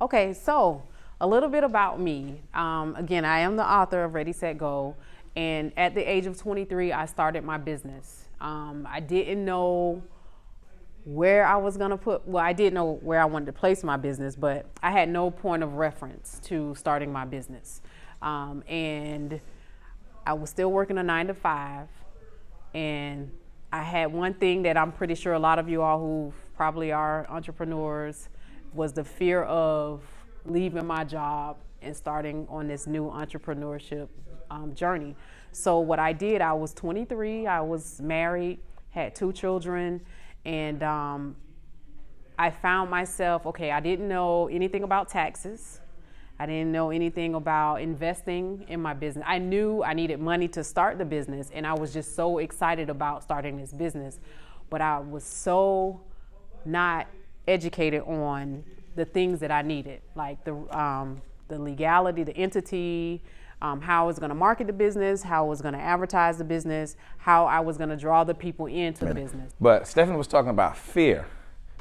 Okay, so a little bit about me. Again, I am the author of Ready, Set, Go. And at the age of 23, I started my business. I didn't know where I was gonna I did know where I wanted to place my business, but I had no point of reference to starting my business. And I was still working a 9-to-5. And I had one thing that I'm pretty sure a lot of you all who probably are entrepreneurs was the fear of leaving my job and starting on this new entrepreneurship journey. So what I did, I was 23, I was married, had 2 children, and I found myself, okay, I didn't know anything about taxes. I didn't know anything about investing in my business. I knew I needed money to start the business, and I was just so excited about starting this business. But I was so not educated on the things that I needed, like the legality, the entity, how I was going to market the business, how I was going to advertise the business, how I was going to draw the people into the business. But Stephanie was talking about fear.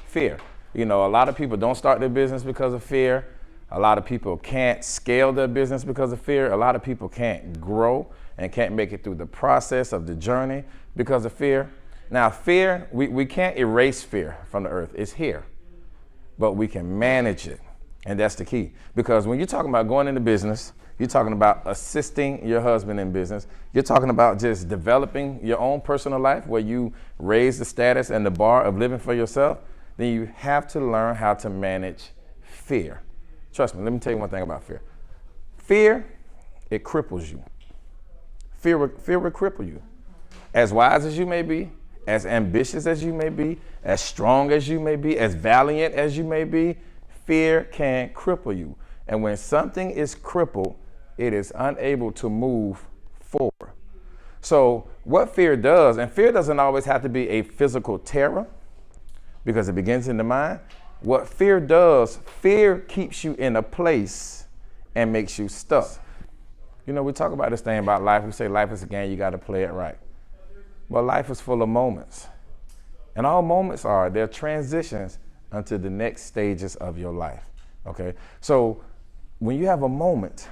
Fear. You know, a lot of people don't start their business because of fear. A lot of people can't scale their business because of fear. A lot of people can't grow and can't make it through the process of the journey because of fear. Now, fear, we can't erase fear from the earth. It's here, but we can manage it. And that's the key. Because when you're talking about going into business, you're talking about assisting your husband in business. You're talking about just developing your own personal life where you raise the status and the bar of living for yourself. Then you have to learn how to manage fear. Trust me, let me tell you one thing about fear. Fear, it cripples you. Fear will cripple you. As wise as you may be, as ambitious as you may be, as strong as you may be, as valiant as you may be, fear can cripple you. And when something is crippled, it is unable to move forward. So what fear does, and fear doesn't always have to be a physical terror because it begins in the mind. What fear does, fear keeps you in a place and makes you stuck. You know, we talk about this thing about life. We say life is a game, you got to play it right. But life is full of moments. And all moments they're transitions unto the next stages of your life, okay? So when you have a moment,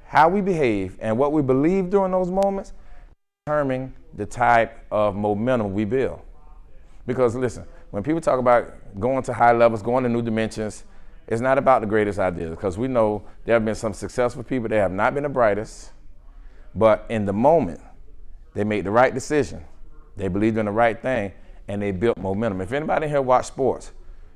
how we behave and what we believe during those moments determine the type of momentum we build. Because listen, when people talk about going to high levels, going to new dimensions, it's not about the greatest ideas, because we know there have been some successful people that have not been the brightest, but in the moment, they made the right decision. They believed in the right thing, and they built momentum. If anybody here watch sports,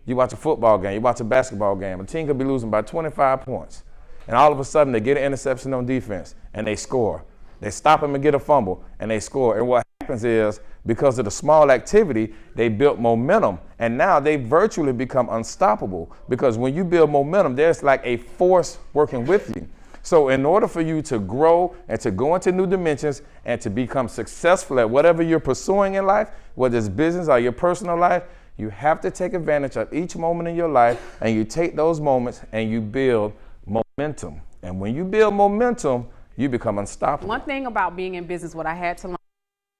you watch a football game, you watch a basketball game, a team could be losing by 25 points, and all of a sudden they get an interception on defense, and they score. They stop them and get a fumble, and they score. And what happens is, because of the small activity, they built momentum, and now they virtually become unstoppable, because when you build momentum, there's like a force working with you. So in order for you to grow and to go into new dimensions and to become successful at whatever you're pursuing in life, whether it's business or your personal life, you have to take advantage of each moment in your life, and you take those moments and you build momentum. And when you build momentum, you become unstoppable. One thing about being in business, what I had to learn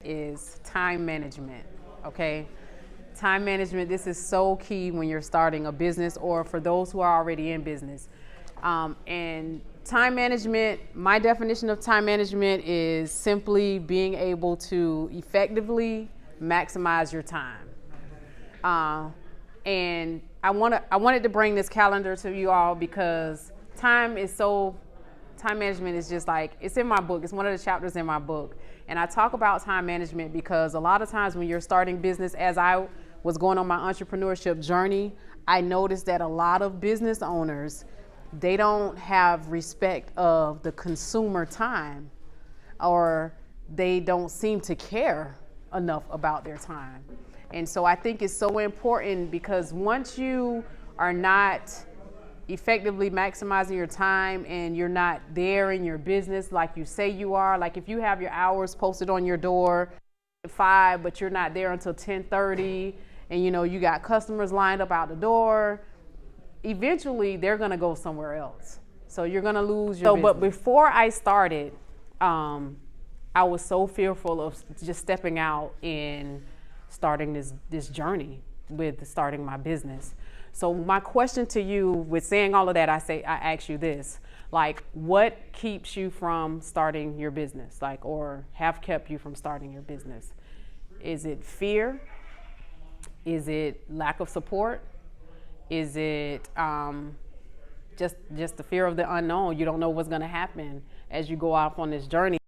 is time management, okay? Time management, this is so key when you're starting a business or for those who are already in business. And time management, my definition of time management is simply being able to effectively maximize your time. And I wanted to bring this calendar to you all because time management is just like, it's in my book. It's one of the chapters in my book. And I talk about time management because a lot of times when you're starting business, as I was going on my entrepreneurship journey, I noticed that a lot of business owners, they don't have respect of the consumer time, or they don't seem to care enough about their time. And so I think it's so important, because once you are not effectively maximizing your time and you're not there in your business like you say you are, like if you have your hours posted on your door at 5, but you're not there until 10:30, and you know you got customers lined up out the door, eventually they're gonna go somewhere else. So you're gonna lose your business. But before I started, I was so fearful of just stepping out and starting this journey. with starting my business. So my question to you, with saying all of that, I ask you this, like, what keeps you from starting your business, like, or have kept you from starting your business? Is it fear? Is it lack of support? Is it just the fear of the unknown? You don't know what's going to happen as you go off on this journey.